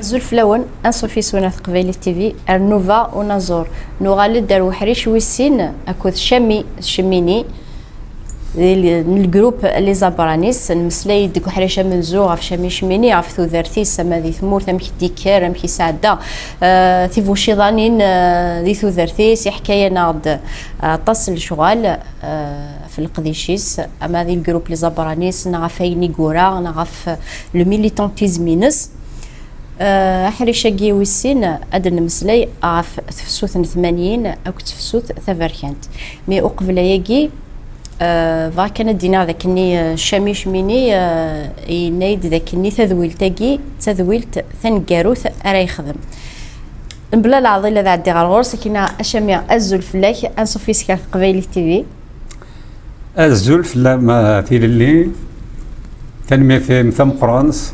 زولف لون انصوفي سونا قبيلي تيفي ارنوفا ونازور نغالد دار وحريش ويسين اكو شميني الجروب اللي زابرانيس نمسلاي ديك وحريشه من زو في شامي شميني عف ثوثرتي سما ذي ثمور مكي ديكار مكي سعده تيفو شيضانين ذي ثوثرتي سي حكايه ناض تصل شغال في القديشيس اما ذي الجروب اللي زابرانيس نعرفيني غورا نعرف لو ميليتونتيزمينس حريشه كي ويسين ادن مسلاي عف تفسوث 80 او تفسوث ثفركانت مي اقبل ياكي فاكن دينا ذاكني شامي شميني ينايد ذاكني تذويلتاكي تذويلت ثنقاروث راه يخدم بلا العضله ذا عندي غالغورس كينا اشامي ازول فلاك انصوفي سكار قبيلي تيفي ازول فلا ما في اللي تنمي في مثم قرانس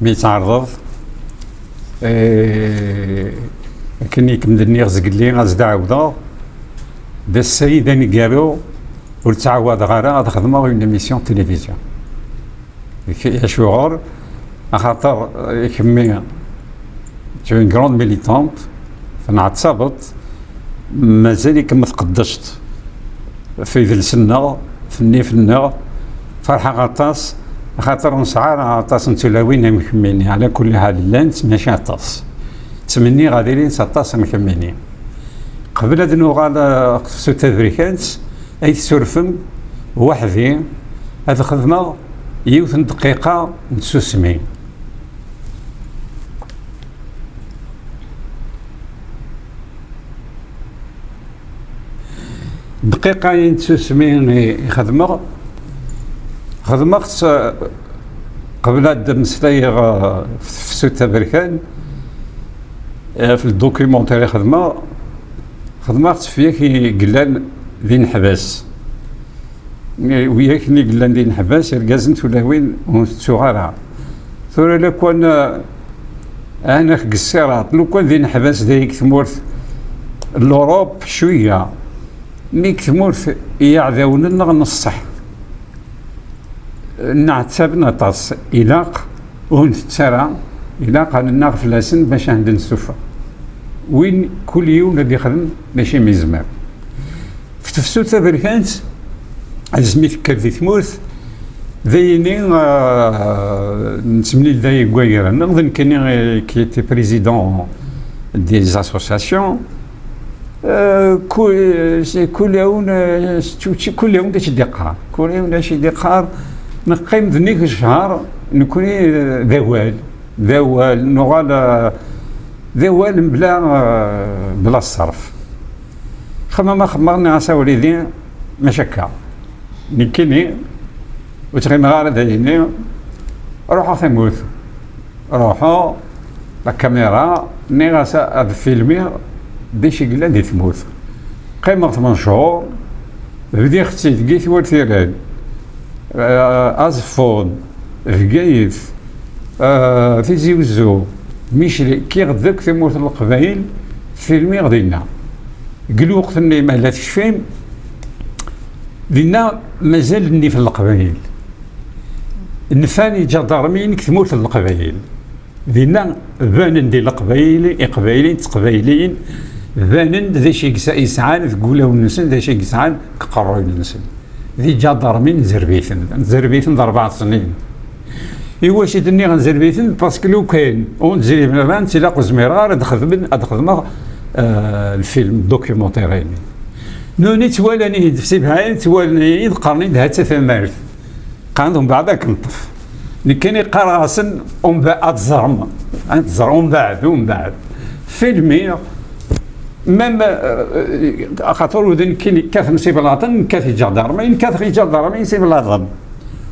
بيتعرض كني كمدني غزق لي غزدا عوضه دا السيد اني قالو ولتعوض غير غاد خدمه اون ايميسيون تيليفزيون شغل خاطر يكمي اون كروند ميليتونت فنعتصابط مازال ما تقدشت في ذي السنه في النار فرحه غطاس خاطر نسعى غطاس نتلاوين مكملين على كل حال لانت ماشي غطاس تمني غاديين 16 مكملين قبل هاد نوغال خصو تدريكات اي تسرفم وحدي هاد الخدمه يوث دقيقه نتسوسمي دقيقه نتسوسمي خدمه قبل هاد المسلاي في سوت بركان في الدوكيومونتير خدمه فيا كي قلان ذي نحباس وياك اللي قلان ذي نحباس ركازنت ولا وين ونتسوغارها ثورة لو كان انا في السيرات لو كان ذي نحباس ذيك ثمورث الاوروب شويه ميك ثمورث يعذاونا نصح نعتب نطاس إلاق ونتسرى إلاق أن فلاسن باش عند السفة وين كل يوم اللي يخدم ماشي مزمار في تفسوت تبركانت عزمي فكر في ثمورث ذيني نسمني ذي كواير نظن كاني كي بريزيدون دي زاسوسياسيون كل يوم داش دقار كل يوم داش دقار نقيم ذنيك الشهر نكوني ذوال نغال ذوال بلا الصرف خمرنا عسى وليدين مشكا نكيني وتغيم غار دايني روحو ثموث روحو الكاميرا نيغاسا هاد فيلمي ديشي قلا دي ثموث قيمة 8 شهور بدي اختي تقيت ورثيران أزفون فقايف في زيوزو ميشري كي غداك ثمورث القبايل فيلمي غدينا قلو وقت اني ما لا تشفيم دينا مازال ني في القبايل نفاني جدارمين كثمورث القبايل دينا بانن دي القبايلين تقبايلين بانن ذا شي يسعان تقول ونسن ذا شي يسعان كقروي النسن ذي جدارمين زربيثن 4 سنين إوا شي دني غنزربيثن باسكو لو كاين ونزري من الران تلاقوا زميرار أدخدم الفيلم دوكيومونتيرين نوني توالاني في سبعين توالاني قرني دها تثمارت قاندهم بعدا كنطف كان قراصن ومن بعد تزرم ومن بعد فيلمي مام خاطر ودن كاث مسيبلاطن كاث جدارمين كاث جدارمين سيبلاطن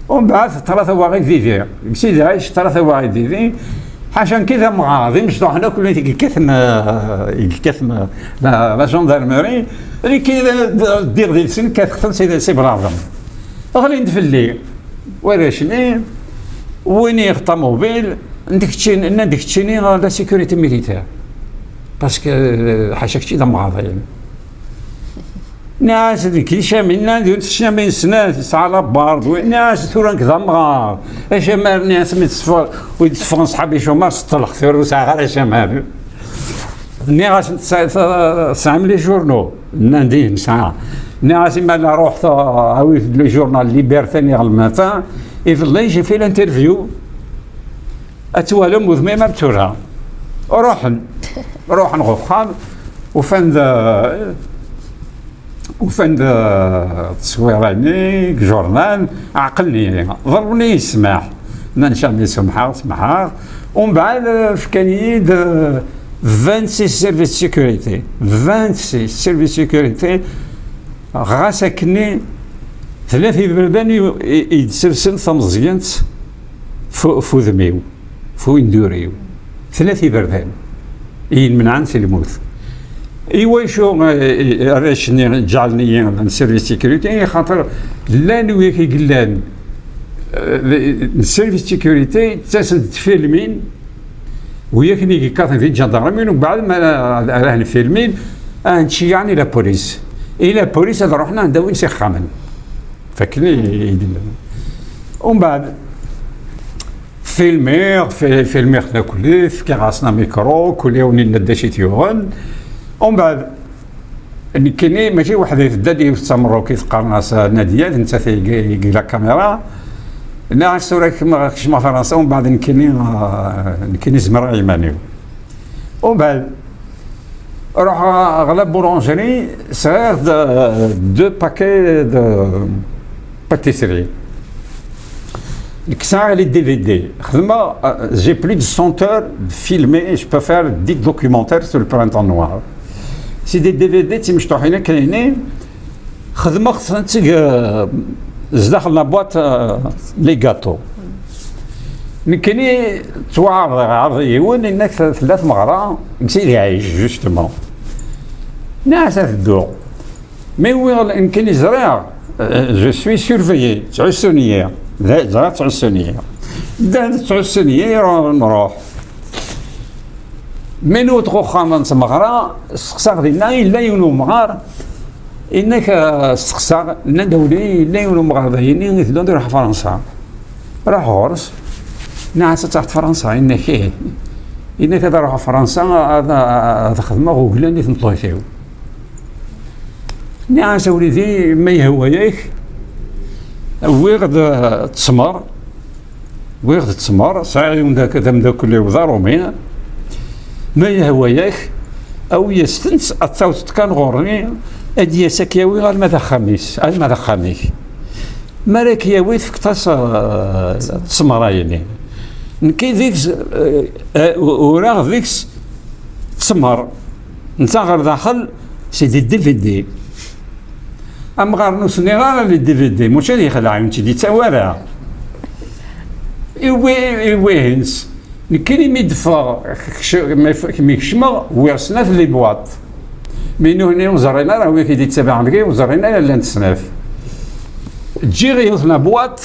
ومن بعد 3 واغي فيفي سيدي عايش 3 واغي فيفي حاشا كذا معارضين مش حنا كلنا يكثم لا جوندارمري اللي كذا دير ديال سن كتختم سي بلاصم غالي ندفلي وراشني ويني الطوموبيل نديك تشيني لا سيكوريتي ميليتير باسكو حاشا كشي معارضين ناس كي شاملنا ديال الشامين سنات تسعى لابارد ناس ثورا كذا مغار اش ما ناس متصفر ويتصفر صحابي شومار سطلق ثورو ساعه غير شمال ني غاش تعمل لي جورنو ندي ساعه ني غاش ما روحت اوي لي جورنال ليبرتي ني الماتان يفضل يجي في الانترفيو اتوالى مذمي ما بتورها روح نغفخان وفند تصويراني جورنال عقلني ضربني يسمح نشامي سمحار ومن بعد في كانيد 26 سيرفيس سيكوريتي 26 سيرفيس سيكوريتي غاسكني ثلاثة بردان يتسلسل ثمزيانت فو ذميو فو اندوريو ثلاثة بردان ينمنعن في الموت ايوا شو علاش جعلني نسيرفيس سيكوريتي خاطر لا نوي كي قلان السيرفيس سيكوريتي تسد فيلمين وياكني كاثن في جندرمين ومن بعد ما راهن فيلمين نمشي يعني لا بوليس الى بوليس هذا رحنا نداوي نسخمن فكني ومن بعد فيلمير خنا كليف كي غاسنا ميكرو كل يوم ندى شي تيوغن ومن بعد كاينين ماشي واحد يتدادي يستمروا كيتقارناس ناديات انت في لا كاميرا ناس صورك كما فرنسا ومن بعد كاينين زمر ايمانيو ومن بعد روح غلب بورونجري صغير دو باكي دو باتيسري كسا لي دي في دي خدمه جي بلو دو 100 heures filmé je peux faire 10 documentaires sur le printemps noir سي دي دي في دي تيمشطوحين كاينين خدمه خصنا داخل لا بواط لي غاتو كاينين توعرض عرضيون انك ثلاث مغرى نسيت يعيش جوستومون ناس تدو مي وين كاين زرع جو سوي سورفيي تعسونيه زرع تعسونيه دان تعسونيه نروح منو تخوخا نتمغرا سقساغ ديالنا الا يونو مغار انك سقساغ لنا دولي الا يونو مغار دايني نثدو نروح فرنسا راح غورس ناس تحت فرنسا انك تروح فرنسا هذا خدمه وقلاني تنطويتيو ناس وليدي ما يهوايك ويغد تسمر صاير داك دم كل وزارو مين ما يهوايك او يستنس اتصوت كان غورني ادي سكياوي غير ماذا خميس مالك ياوي فكتاس تسمرايني نكي ذيكس وراه ذيكس تسمر نتا غير داخل سيدي دي في دي ام غير نوصني غير لي دي في دي ماشي اللي خلع انت دي توارع وينس نكني ميدفا ميكشما ويرسنا في لي بواط منو هنا وزرينا راه وي كيدي تبع معايا وزرينا لا نتسناف تجي غير لا بواط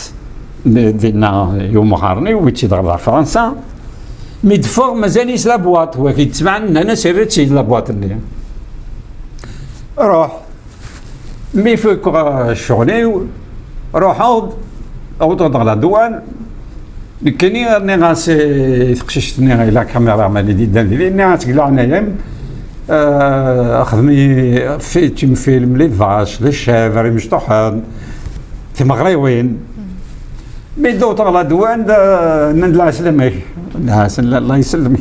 ديالنا يوم غارني ويتي ضرب فرنسا ميدفا مازال لا بواط هو كيتبع انا سيرت شي لا بواط اللي روح مي فوق شغلي روح او تضغط على الدوان كاينين راني غاسي تقششتني الى كاميرا مالي ديال ديالي ناس قلع نايم اخذني فيلم لي فاش لي شافر مشطوحان في مغريوين بدو طغلا دوان نندلع سلامك ناس الله يسلمك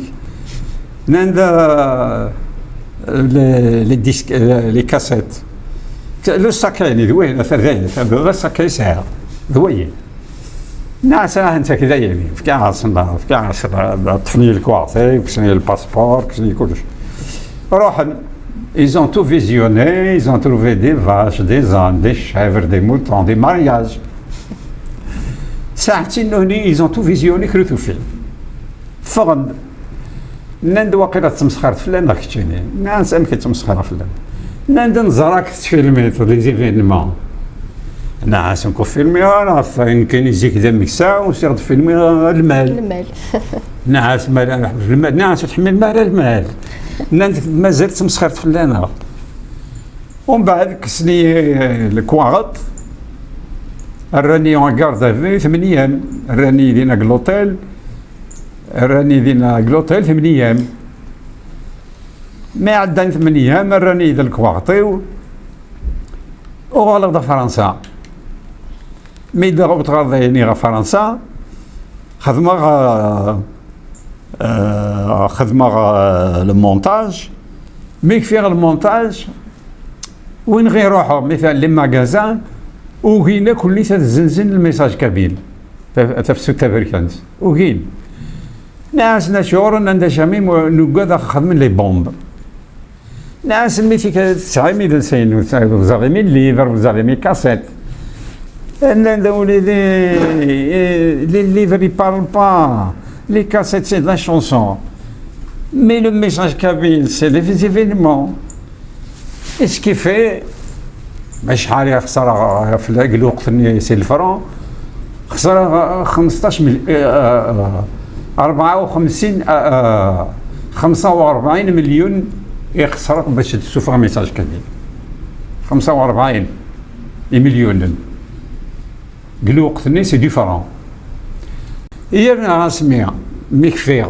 نند لي ديسك لي كاسيت لو ساكاني دوين ثلاثه لو ساكاي ساعه دوين ناس انت كذا يعني في كاع طفني الكوارتي كسني الباسبور كسني كلش روح ils ont tout visionné ils ont trouvé des vaches des ânes des chèvres des moutons des mariages ساعتين هني ils ont tout visionné كرتو فيلم فغن نند واقيلا تمسخرت فلان راك تشيني ناس امك تمسخر فلان نند نزراك تفيلميت لي زيفينمون ناس نكون فيلمي انا فين كاين يجيك دمك ساعه وسير فيلمي المال ناس المال ناس تحمل المال مازلت مسخرت فلانا ومن بعد كسني الكواغط راني اون كارد 8 ايام، راني دينا كلوتيل، راني دينا كلوتيل 8 ايام. ما عداني 8 ايام راني ذا الكواغطي وغالغ فرنسا. مي ضربت غاضيني غا فرنسا خدمة المونتاج. مي كفي المونتاج وين غيروحو مثلا لي ماغازان وكاين كل تزنزن الميساج كابيل تفسو تبركانت وكاين ناس نشور ان جامي نقعد خدمين لي بومب ناس ميتيك تسعمي دنسين وزافي مي ليفر وزافي مي كاسيت ان دولي لي ليفر يبارل با لي كاسيت سي لا شونسون مي لو ميساج كابيل سي دي ايفينمون اسكي في شحال يخسر في الوقت سي الفرون خسر 45 مليون يخسر باش تسوفر ميساج كامل 45 مليون قالوا وقتني سي ديفيرون هي رسميه ميكفير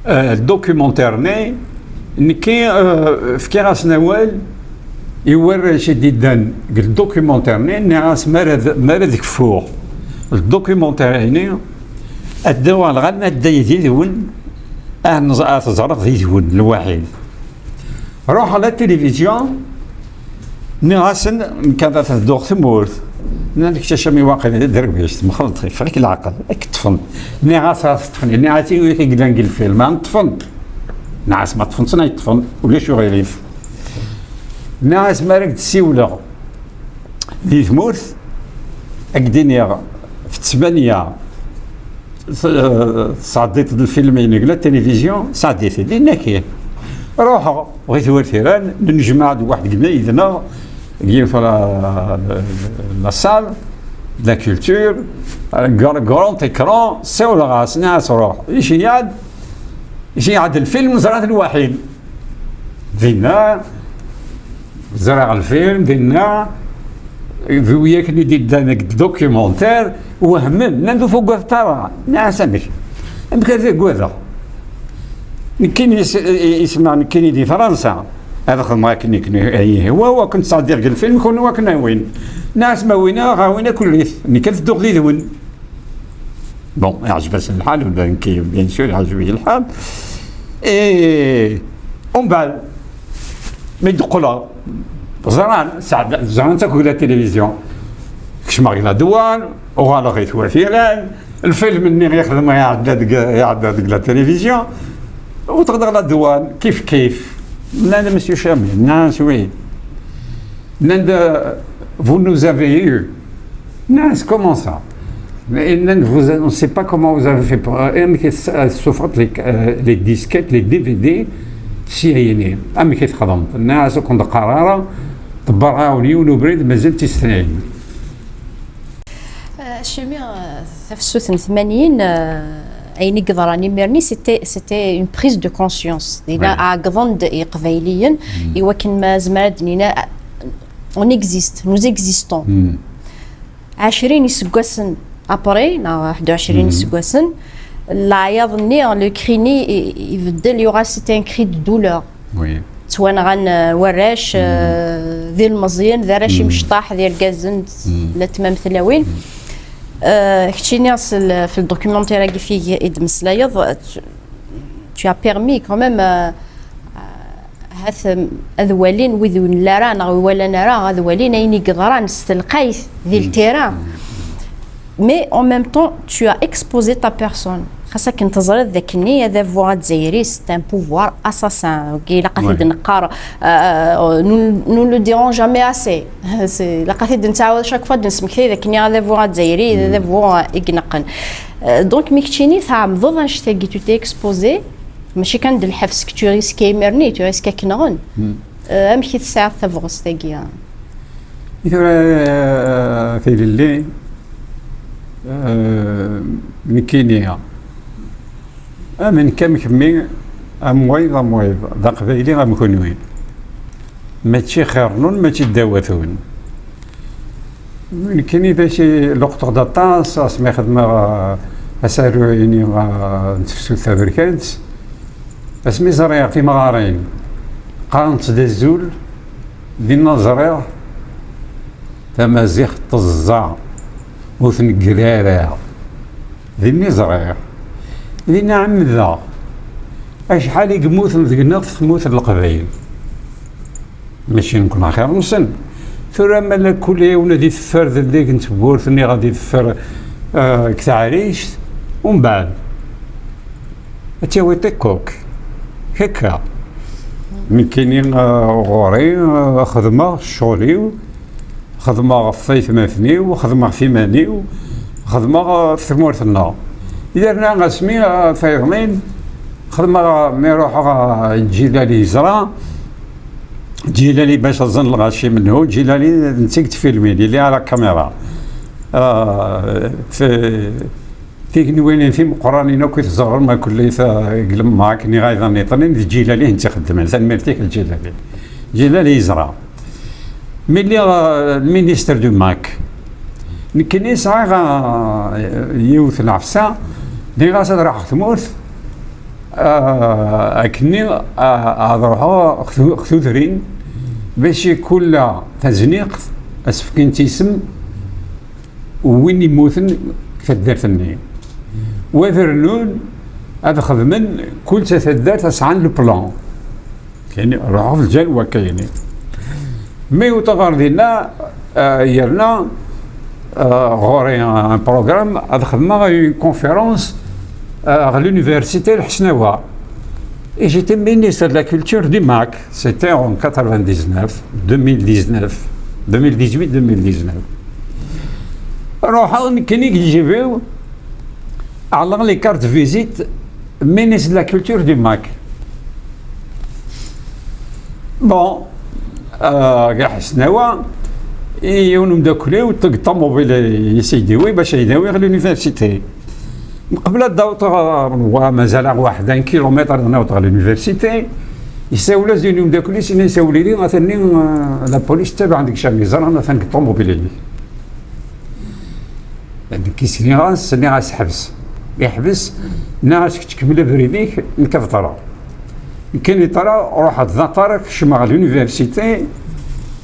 الدوكيومونتير نكي في كاس نوال يوري جدا قال دوكيومونتير ناس مرض كفور الدوكيومونتير هنا الدوال غنى الدايدي ذون تزرق ذي ذون الواحد روح على التلفزيون ناسن كذا تدوغ ثمورث نالك تشامي واقع دربيش مخلط فيك العقل اكتفن ناس تطفن ناس يقول الفيلم نطفن ناس ما طفن صنع يطفن ولا شو غيريف ناس مالك تسيولا دي ثمورث اكدينيا في 8 صعديت الفيلمين قلا التلفزيون صعديت لنا كاين روحوا بغيت ورثيران نجمع واحد قلنا اذنا جينا في لا سال لا كولتور كرون ايكرون سيو راس ناس روح يجي عاد الفيلم زرعت الوحيد دينا زرع الفيلم دينا وياك ندي دانك دوكيومونتير وهمم نندو فوق الطرا ناس امك هذا كوذا كاين يسمع كاين دي فرنسا هذا خدمه كني هو كنت صادق الفيلم كنا كنا وين ناس ما وينا غاوينا كليث كانت تدوق لي ذون بون يعجبك الحال ولا كي بيان سور يعجبني الحال ومن بعد ما يدقوا زران تاكل التلفزيون كشما غير دوان وغالا غيت وثيران الفيلم اللي يخدم يعدد لا التلفزيون وتقدر لا دوان كيف لا مسيو شامي ناس وين vous nous avez eu ناس comment ça vous on ne sait pas comment vous avez fait pour sauf les disquettes les DVD سياينين أمي كي تخدم الناس كنت قرارة تبرعوني ونبرد مازال تستنين شمي في 86 أين قدراني ميرني سيتي اون بريز دو كونسيونس دينا عقضن قبيليا يوكن ما زمادنينا اون اكزيست نوز اكزيستون 20 يسقسن ابري 21 يسقسن لا يظني لو كريني يبدل يوغا سيتي ان كري دو دولور وي توان غن وراش ذي المزيان ذا راشي مشطاح ذي الكازن لا تمام ثلاوين كتشيني في الدوكيومونتير اللي فيه ادمس لا يض tu as permis quand même هاث اذوالين وذون لا رانا ولا نرى اذوالين اين قدران استلقيت ذي التيران mais en même temps tu as exposé ta personne خاصك تنتظر ذاك النية ذا فوا تزايري سي ان بوفوار اساسان كي لقيت نقار نو لو ديرون جامي اسي سي لقيت نتعاود شاك فوا نسمك ذاك النية ذا فوا تزايري ذا فوا يقنقن دونك ميكتشيني ثام ضد نشتاقي تو تي اكسبوزي ماشي كان د الحفس كتو ريسكي ميرني تو ريسكا كنغن امشي تساعد ثفغس تاقيا إذا في الليل مكينيا من كم كمي أمويض ذا قبيلي غمكونوين ماشي خيرنون ماشي داوثون. كاين إذا شي لقطة داطاس اسمي خدمة أسارو يعني نتفسو الفابريكانت اسمي زريع في مغارين قانت دازول دينا زريع تمازيغ طزع وثنقرارع ديني زريع دينا عمدا أشحال يقموث ذقناف تموت القبايل ماشي نكون خير نسن ثورة مالا كل يوم دي ثفر ذلك نتبور ثني غادي ثفر كتعريش ومن بعد تاوي تيكوك هكا من كاينين غوري خدمة شغلي خدمة في ثماثني وخدمة في ماني وخدمة في ثمورثنا إذا رنا غاسمي في يومين خدمة ما يروح الجيلالي يزرع جيلالي باش نظن الغاشي منه جيلالي نتيجت فيلميني اللي على كاميرا في نوين في مقرانين وكيف زهر ما كل قلم معاك ني غايضا نيطرين جيلالي انت خدم ثاني مرتيك جيلالي يزرع ملي المينيستر دو ماك كاين ساعه يوث العفسه اللي غاسد راح ثمورث اكني اضرها خذورين باش كل تزنيق اسفكين تيسم وين يموتن فدارتني وذرنون هذا خدمن كل تثدار تسعان البلان كاين راحوا في الجلوه كاينين مي وتغار ديالنا يرنا غوري ان بروغرام هذا خدمه اون كونفيرونس à l'université de Hsnawa. Et j'étais ministre de la Culture du MAC. C'était en 99, 2019, 2018-2019. Alors, كان يجيبوا على لي كارت فيزيت ministre de la Culture du MAC. Bon, كاع Hsnawa يونو مداكليو طق الطوموبيل يسيديوي باش يداوي على l'université. قبل الضوط ومازال واحد 1 كيلومتر نوط على اليونيفرسيتي يساولا زينهم داكلي سيني يساولي لي مثلا لا بوليس تابع عندك شاميزه رانا ثانك الطوموبيل اللي عندك كيسني غاس ني غاس حبس يحبس ناس تكمل بريديك نكفطرا كاين طرا روح الضطر شمع على اليونيفرسيتي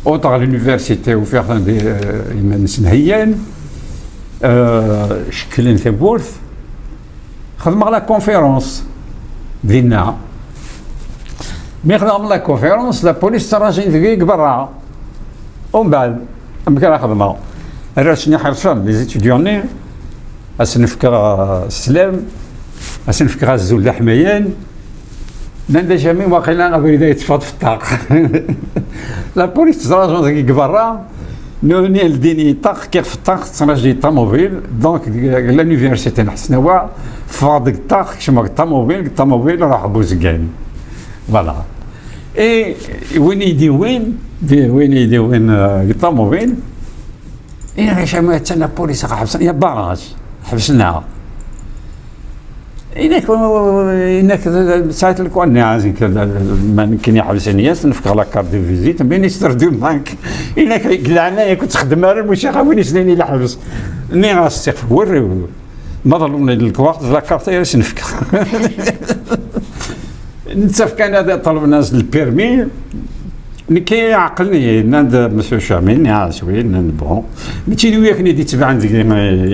اوطغ اليونيفرسيتي وفي ناس نهيان شكلين ثبورث خدم على كونفيرونس ديالنا مي خدم على كونفيرونس لا بوليس تراجع دقيق برا ومن بعد مكان خدمه راسني حرشان لي زيتيديوني اسنفكر السلام اسنفكر الزول حميان ناندا جامي واقيلا غير يتفاض في الطاق لا بوليس تراجع دقيق برا نوني الديني طاق كيف في الطاق تراجع الطوموبيل دونك لانيفرسيتي نحسنوا فاض الطاق شمك الطوموبيل راح بوزقان فوالا اي وين يديوين الطوموبيل انا شامي تاع بوليس حبسنا يا باراج حبسناها إنك ساعات الكون عازين كذا كان يحبسني ياس نفكر على كارت دو فيزيت بين يستردو معاك إنك قلعنا كنت خدم على المشيخ وين سنيني لحبس ني غاستيق وري ما ظلمني الوقت لا كارت ياس نفكر نتفق كان هذا طلب الناس البيرمي كي عقلني ناند مسيو شامين عاسوي ناند بون ماشي وياكني دي تبع عندي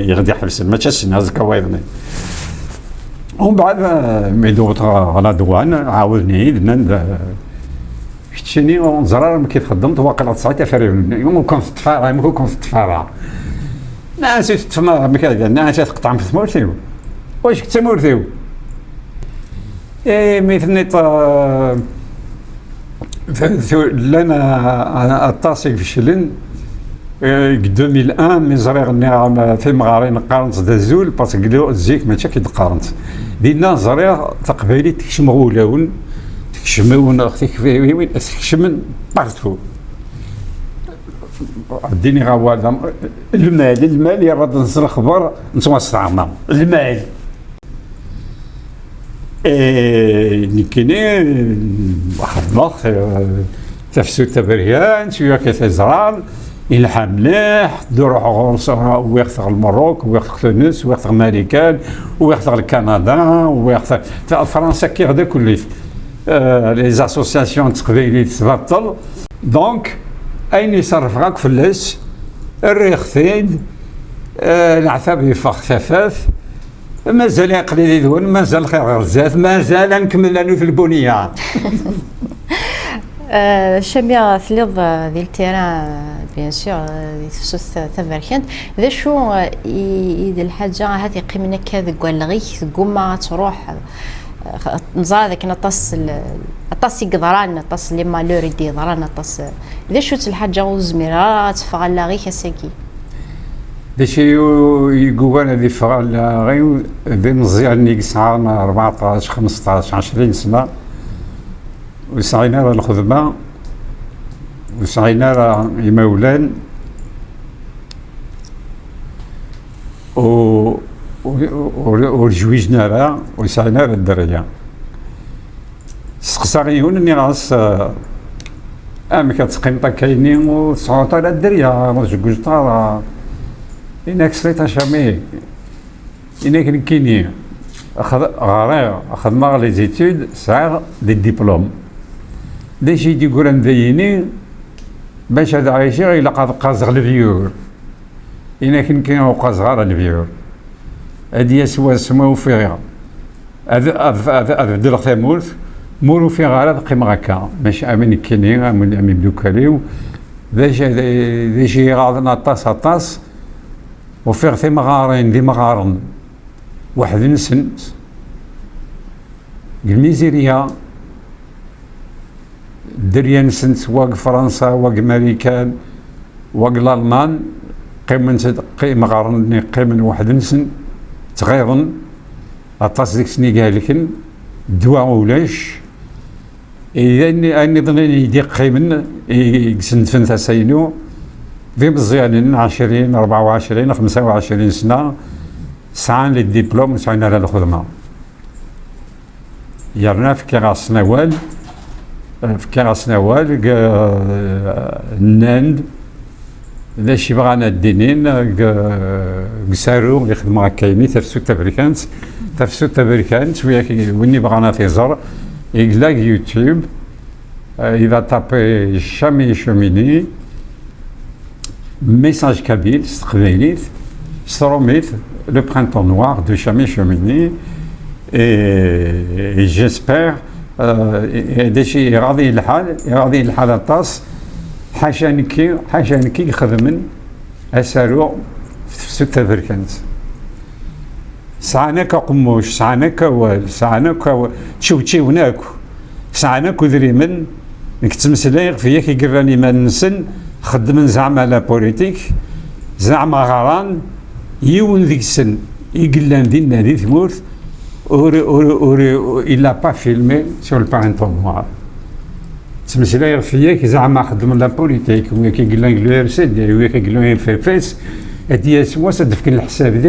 يغدي حبس ما تشسن هذاك وايضني ومن بعد ميدوط على دوان عاودني ناند شتيني زرار ما كيتخدم واقيلا 9 فريون يوم كنت تفارع كنت تفارع ناس تفما ما كان ناس تقطع في ثمورتيو واش كنت ثمورتيو مثل لنا اتصل في شلن 2001 مي زريغ النعم في مغارين قارنت دازول باسكو زيك ماشي كيتقارنت دينا زريغ تقبيلي تكشمو ولاون تكشمون اختك في وين تكشمن بارتو اديني غوال المال يرد نصر الخبر نتوما استعمار المال اللي كاين واحد الاخ تفسو تبريان شويه كيتزران يلحى مليح تروح غورس ويخثغ المروك ويخثغ تونس ويخثغ ماريكان ويخثغ كندا ويخثغ فرنسا كي غدا كليت لي زاسوسياسيون تقبيليت تبطل دونك اين يصرف غاك فلاس الريخثيد العثاب يفخ ثفاث مازال يقليل يدون مازال خير غير الزات مازال نكمل لانو في البنيه شامية ثليض ذي التيران بيان سور تفسوس تفركنت ذا شو إذا الحاجة هذه قيمنا كذا قال لغيك تقوم ما تروح نزار ذاك نطاس يقدران نطاس اللي ما لوري دي ضران نطاس ذا شو الحاجة وزميرات فغال لغيك ساكي ذا شي يقول هذه فغال لغي ذي مزيان نيك ساعة 14 15 20 سنة وسعينا على الخدمة وسعينا على المولان ورجويجنا لها وسعينا على الدرية سقساغيون اني غاس كتقيمطا كاينين وصعوطا على الدرية رجوجتا إنك سليتا شامي إنك نكيني أخذ مع لي زيتود سعر دي ديبلوم دي شي يقول مذيني باش هذا عايشي إلا قاد قازغ الفيور إنا كاين قازغ الفيور هادي سوا سماو فيها هذا دلغ ثمورث مورو فيها غير قيمة هكا ماشي أمين كيني أمين بدوكاليو ذا شي غاضنا طاس وفيها ثي مغارين ذي مغارن واحد نسنت الميزيريا دريا نسنت واق فرنسا واق امريكان واق الالمان قيمة غارن قيمة واحد نسن تغيظن اطاس ديك سني قالكن دواء ولاش اذا اني ظنني يدي قيمن يقسن فنتا سينو في مزيانين 20 24 25 سنة سعان للدبلوم وسعان على الخدمة يرنا في كراس نوال الناند ذا شي بغانا الدينين قسارو اللي خدمة كايني تفسو تبريكانت ويني بغانا تيزر يقلاك يوتيوب إذا تابي شامي شوميني ميساج كابيل استقباليت ستروميت le printemps noir de Chamé Cheminé et j'espère داشي راضي الحال الطاس حاشانكي يخدمن اسارو في ستة بركانت سعانا كقموش سعانا كوال سعانا تشوتشي وناكو سعانا كذريمن نكتمسلايغ فيا كي قراني ما نسن خدمن زعما لا بوليتيك زعما غران يون ذيك السن يقلان دينا ذي ثمورث il n'a pas filmé sur le printemps noir. تمسلايغ فيا كي زعما خدم لا بوليتيك ويا كي قلان لو سد ويا كي قلان فيس هادي سوا صدفك الحساب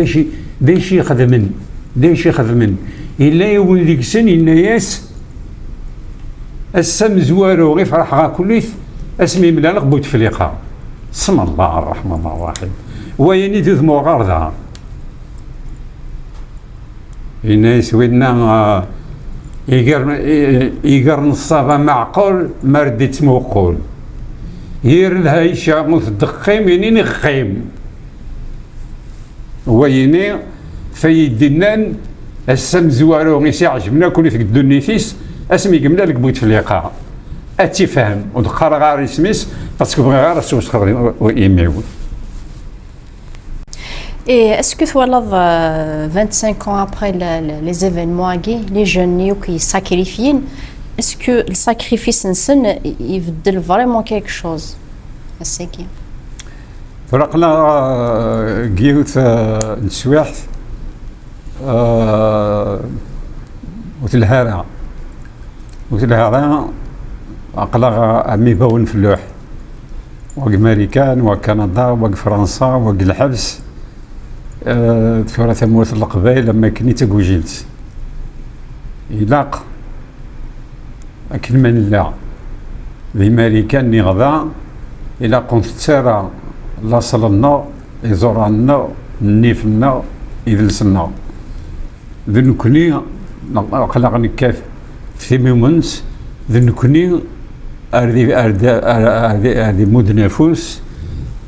دايشي خدمن الا يون ذيك السن الناس السم زوارو غير فرح غا كليث اسمي ملالق بوتفليقه بسم الله الرحمن الرحيم ويني تذمو غارضها الناس ويدنا يقر نصابة معقول ما رديت موقول يرد هايشا متدقيم ينين خيم ويني فيدنان السم زوارو غيسي عجبنا كل في الدنيثيس اسمي قمنا لك بوتفليقه اتفهم ودقار غار اسميس باسكو بغي غير السوس خضري ويميو. Et est-ce que tu vois 25 ans après les événements les jeunes qui sacrifient, est-ce que le sacrifice il veut vraiment quelque chose? C'est qui? فرقنا جيوت نسويحت وتلهارة أقلق أمي باون في اللوح وق أمريكان وق كندا وق فرنسا وق الحبس تفورة ثمورة القبائل لما كني تقوجلت يلاق أكل من الله ذي ماريكان نغضا إلا كنت ترى لاصلنا إزورنا نيفنا إذلسنا ذي نكوني قلق نكاف في ميمونس ذي نكوني أردي مود نفوس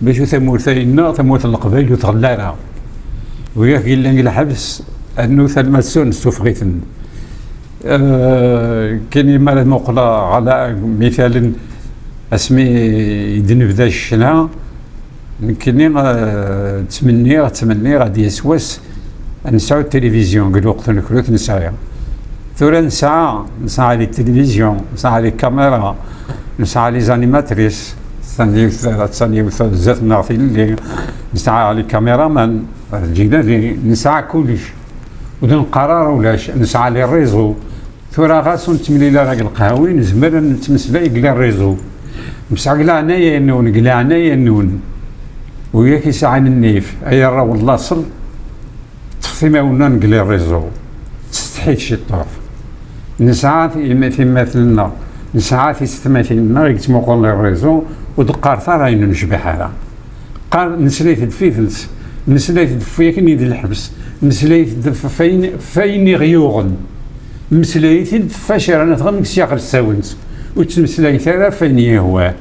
باش ثمور ثينا ثمور القبائل وتغلارها وياك إلا الحبس أنه ثلمسون سوفغيثن كاين مرات مقلة على مثال اسمي يدنبدا الشنا يمكنني تمني غادي يسوس نسعى التلفزيون قد وقت نكروت نسعى ثورا نسعى لي التلفزيون نسعى لي الكاميرا نسعى لي زانيماتريس ثاني زات نعطي اللي نسعى لي كاميرامان الجيلاني نسعى كلش ودون قرار ولاش نسعى لي الريزو ثورا غاسو نتملي راك القهوي نزمر نتمسلاي قلا الريزو مسعى قلا عنايا نون قلا عنايا نون وياك يسعى النيف اي راه والله صل تخفي ما ونا نقلي الريزو تستحيت شي طرف نسعى في مثلنا نسعى في ستماثلنا يتموقون الريزو ودقار ثار نشبح هذا قال نسليت الفيفلس نسليت فيك نيد الحبس مسليت فين غيوغن مسليت فاشر انا تغنك سياق الساونت وتمسليت هذا فين يهوى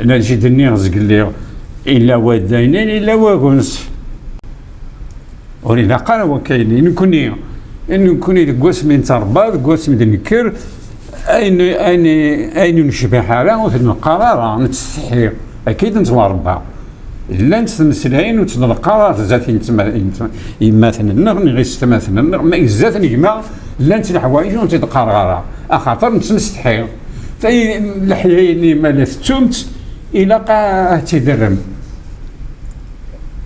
انا جيت النيغز قال لي الا وداينين الا واغونس ولينا قال وكاينين نكوني قوس من ترباد قوس من الكر اين نشبه حاله وثم القرار نتستحي اكيد نتوربا الا نتمسلاين وتنض القرار ذاتي يماثلنا غير يستماثلنا ما ذات نجمع لا نت الحوايج ونتقرر اخاطر نتمستحي في الحياة ما لفتمت الى قا تدرم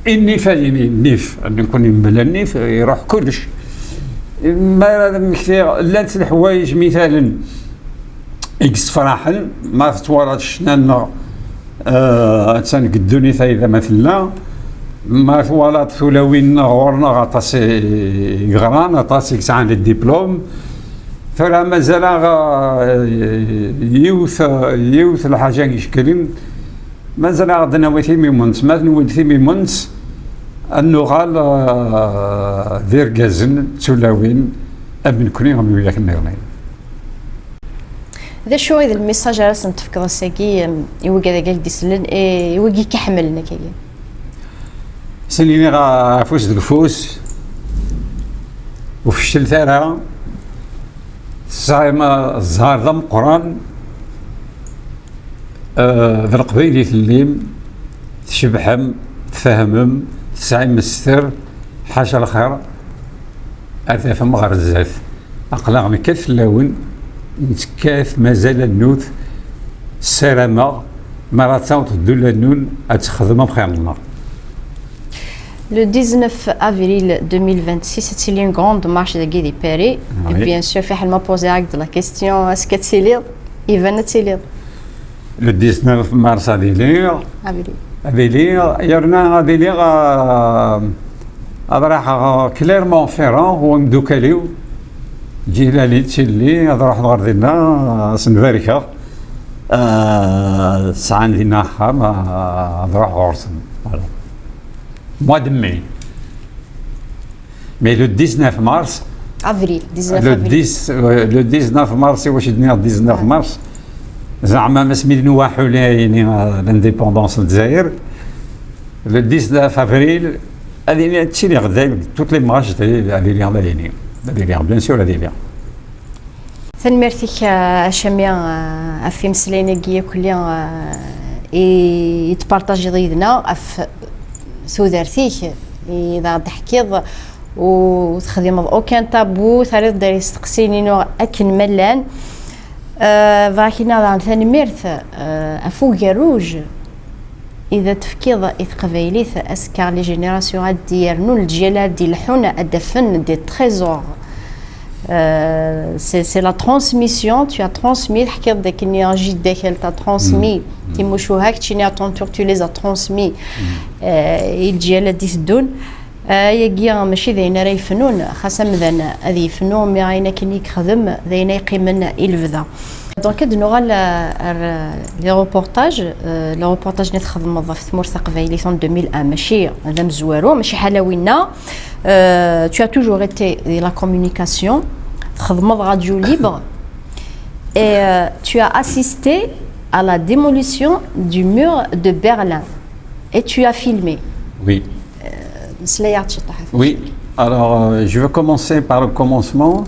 اني فايني النيف نكون بلا النيف يروح كلش ما مكثير لا نت الحوايج مثالا اكس فرحل ما تتوالدش لنا تنقدوني اذا مثلا ما توالد ثلاوين غورنا غطاس يغران غطاس يسعان الدبلوم فلا مازال يوث الحاجه يشكلين مازال غدنا وثيمي مونس ما نوثيمي مونس النغال دير غازن تلاوين ابن كوني غم وياك النغلين ذا شو هذا الميساج راسم تفكر ساكي يوقع ذاك ديسلن يوقع كحملنا كي سنيني غا فوس دقفوس وفي الشلثارة صايمة الزهار ضم قران ذا القبيلي الليم تشبحم تفهمم تسعي مستر حاشا الخير أرثى فم غرزات أقلع من كث اللون نتكاث مازال النوث سلامة مراتاو تدل النون أتخدم بخير الله. Le 19 avril 2026, c'est une grande marche de Guy Paris. Et bien sûr, il m'a posé la question est-ce que tu lis Il va te lire. Le 19 mars à lire. À lire. Il y a à lire à Clermont-Ferrand هو مدوكاليو جيلالي تشيلي هذا راح نغرد لنا سنفاركا سعان لنا خام هذا راح غورسن mois de mai. Mais le 19 mars, avril, 19 le 19 mars, c'est le 19 mars. زعما ما سميتو واحد يعني لانديبوندونس الجزائر. Le 19 avril, هذه هادشي اللي غدا توت لي مارش هذه اللي غدا يعني هذه بيان سور هذه اللي. ثنمرتيك شاميا في مسلينا كيا كليا يتبارطاجي ضيدنا في ثوثارتيك اذا تحكيض وتخدم اوكان تابو ثالث داير يستقسيني نوع اكن ملان فاكينا ثاني ميرث افوق روج اذا تفكيض اذ قبيليث اسكار لي جينيراسيون ديالنا الجيلات ديال الحونه الدفن دي تريزور c'est la transmission, tu as transmis, داك النيرجي داخل تا transmis تيموشوهاك تشيني اتونتور tu les as transmis الجيالات دي تدون يا ماشي ذينا راه يفنون خاصه مذان هذه يفنون مي عينا كني يخدم ذينا يقيمنا الفذا دونك هاد نوع لي روبورتاج اللي تخدم في ثمور ثقافيلي سون 2001 ماشي هذا مزوارو ماشي حلاوينا. tu as toujours été dans la communication تخدم radio libre et tu as assisté à la démolition du mur de Berlin et tu as filmé. Oui. Oui. Alors, je vais commencer par le commencement.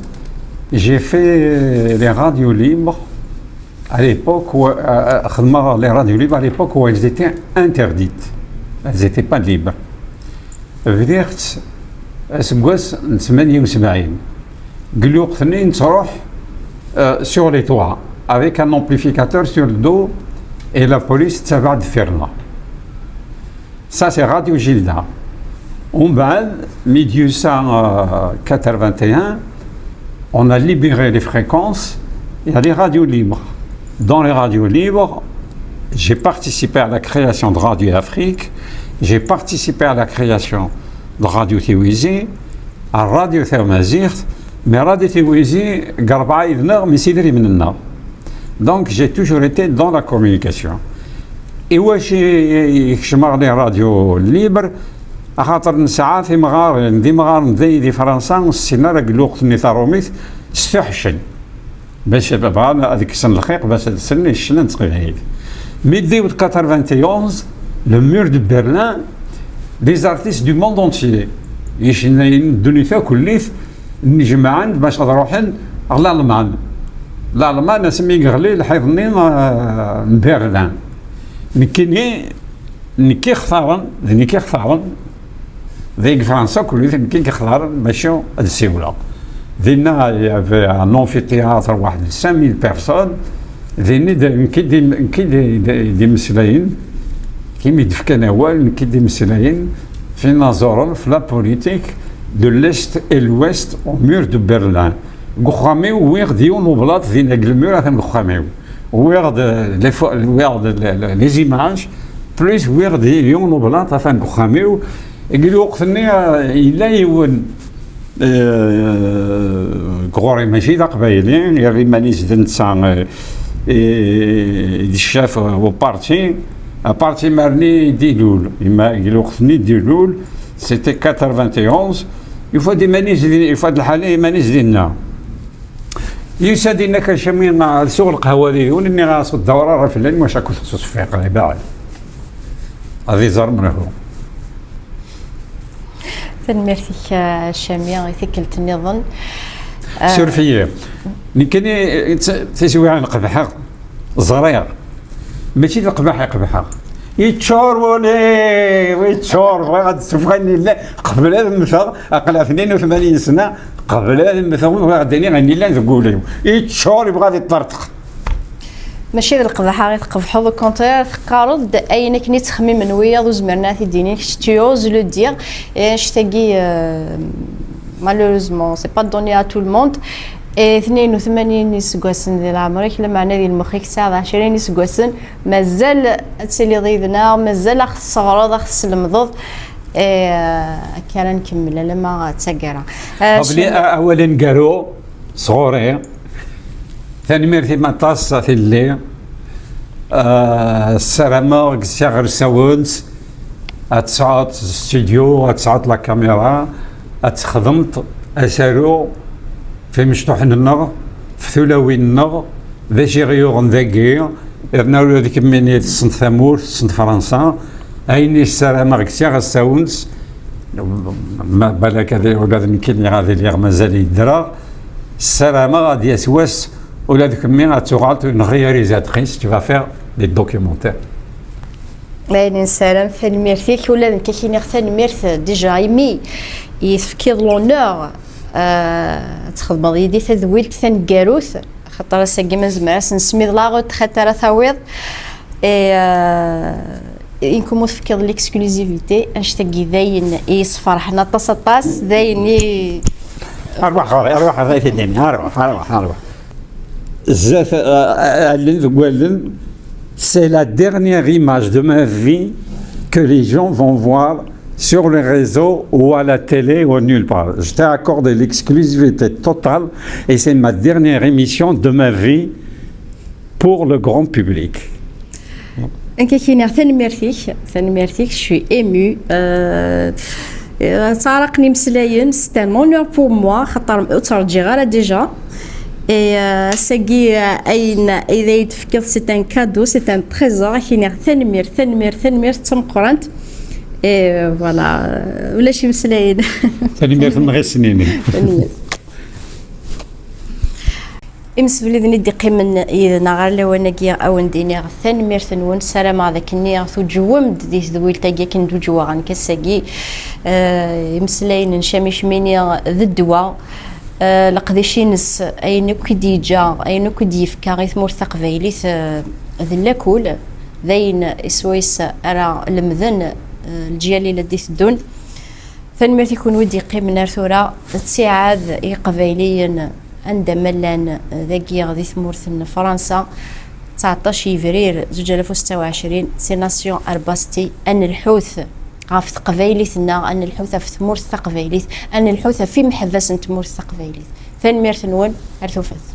J'ai fait les radios libres à l'époque où les radios libres à l'époque où elles étaient interdites. Elles n'étaient pas libres. بديت اسكواس 78 قالوا اثنين تروح sur les toits avec un amplificateur sur le dos et la police تبع دفرنا. Ça c'est Radio Gilda. ومن بعد 1881 on a libéré les fréquences. Il y a des radios libres. Dans les radios libres, j'ai participé à la création de Radio Afrique, j'ai participé à la création de Radio Tiwizi, à Radio Thermazirt, mais Radio Tiwizi, Garba Ivner, mais Sidri Menna. Donc j'ai toujours été dans la communication. Et où j'ai les radios libres, خاطر نسعى في مغارن دي مغارن دي فرنسا والسيناريو قلوقت نيثاروميث استحشن باش بغا هذيك السنه الخيق باش تسني الشنان تقيل ميدي 91 لو مور دو برلين دي زارتيست دو موند اونتيي يشناين الدنيا كليث نجمعان باش نروحن لالمان لالمان اسمي غلي الحيضني من برلين نكي خثارن ذيك فرنسا كليث نكي خثارن ماشي السيوله دينا ان امفيتياتر واحد 5000 بيرسون ديني كي دي مسلاين كيما يدفكنا وال كي دي مسلاين في نظر في لا بوليتيك دو ليست اي لويست او مور دو برلين غوخاميو ويغ ديون وبلاط دينا المور هذا غوخاميو ويغ لي زيماج بليس ويغ ديون وبلاط هذا غوخاميو يقولوا وقتني الا يون غوري ماشي دا قبايلين يافي مانيس دنسان الشاف وبارتي بارتي مارني ديلول يقولوا وقتني ديلول سيتي 91 يفوا دي مانيس يفوا الحالي مانيس ديالنا يسادينا كشمين على سوق القهوه ديالو اني غاص الدوره راه في الليل واش راكو تخصص في قري باعي هذه زار منه تنميرتك الشامية غيثكلت النظام سورفية نكني تسوي عن قبحة زرير ماشي القبحة قبحة يتشور ولي ويتشور غاد تفغني لا قبل هذا المثل اقل 82 سنة قبل هذا المثل غادي غني لا تقولي يتشور يبغى يطرطق ماشي القبحة غير تقبحو دو كونتير تقارض اين كني تخمي من وياض وزمرنا في دينيك تيوز لو دير شتاقي مالوروزمون سي با دوني ا تو الموند 82 سكواسن ديال عمرك لما انا ديال المخيك ساعه 20 سكواسن مازال تسالي ضيدنا مازال خص الصغرض خص المضض كان نكمل لما تسكر قبل اولا قالوا صغوري ثاني ميرتي مطاس في الليل السلامة كسيغر ساونس اتسعود استوديو اتسعود لا كاميرا اتخدمت اسالو في مشطوح النغ في ثلاوي النغ ذا شي غيوغن ذاكي رناولو ديك مني سنت ثامور سنت فرنسا ايني السلامة كسيغر ساونس بالك هذا ولاد نكيني غادي لي مازال يدرا السلامة غادي يسواس ولا ديك مين غتوغالت اون رياليزاتريس tu vas faire des documentaires باين سلام تنميرتك ولا كاين تنميرت ديجا ايمي يفكيض لونور تخدم يدي تذويلت ثنكاروث خاطر ساكي ما زمراس نسميض لاغوت خاطر ثاويض إنكم تفكيض ليكسكلوزيفيتي انشتاقي ذاين يصفرحنا طاس ذاين أروح غير الدنيا أروح زاف c'est la dernière image de ma vie que les gens vont voir sur les réseaux ou à la télé ou nulle part. Je t'ai accordé l'exclusivité totale et c'est ma dernière émission de ma vie pour le grand public. انك كينا ثنميرتيك شوي ايمو سارقني مسلاين سي ان اونور بور موا خاطر ترجي غير ديجا ساكي اين اذا يتفكر سي ان كادو سي ان تريزور كينا ثنمير تمقرنت فوالا ولا شي مسلاين ثنمير غير سنين امس وليدني دقي من اذا نغار لوناكيا او نديني ثانمير ثنون سلام هذاك النيا تجوم ديس ذويل تاكي كندو جوا غن كساكي مسلاين نشامش مينيا ذدوا لقديشينس اين كدي جا اين كدي يفكا غيث مرثق فيليث ذلاكول ذين سويس ارى المذن الجيالي لديث الدون ثانمير تيكون ودي قيم نارثورا تساعد قبيليا عندما لان ذاكي غادي ثمورث فرنسا 19 فبراير 2026 سي ناسيون ارباستي ان الحوث غاف قبيليتنا ان الحوث في ثمورث قبيليت ان الحوث في محبس تمورث قبيليت ثانمير ثنون ارثوفت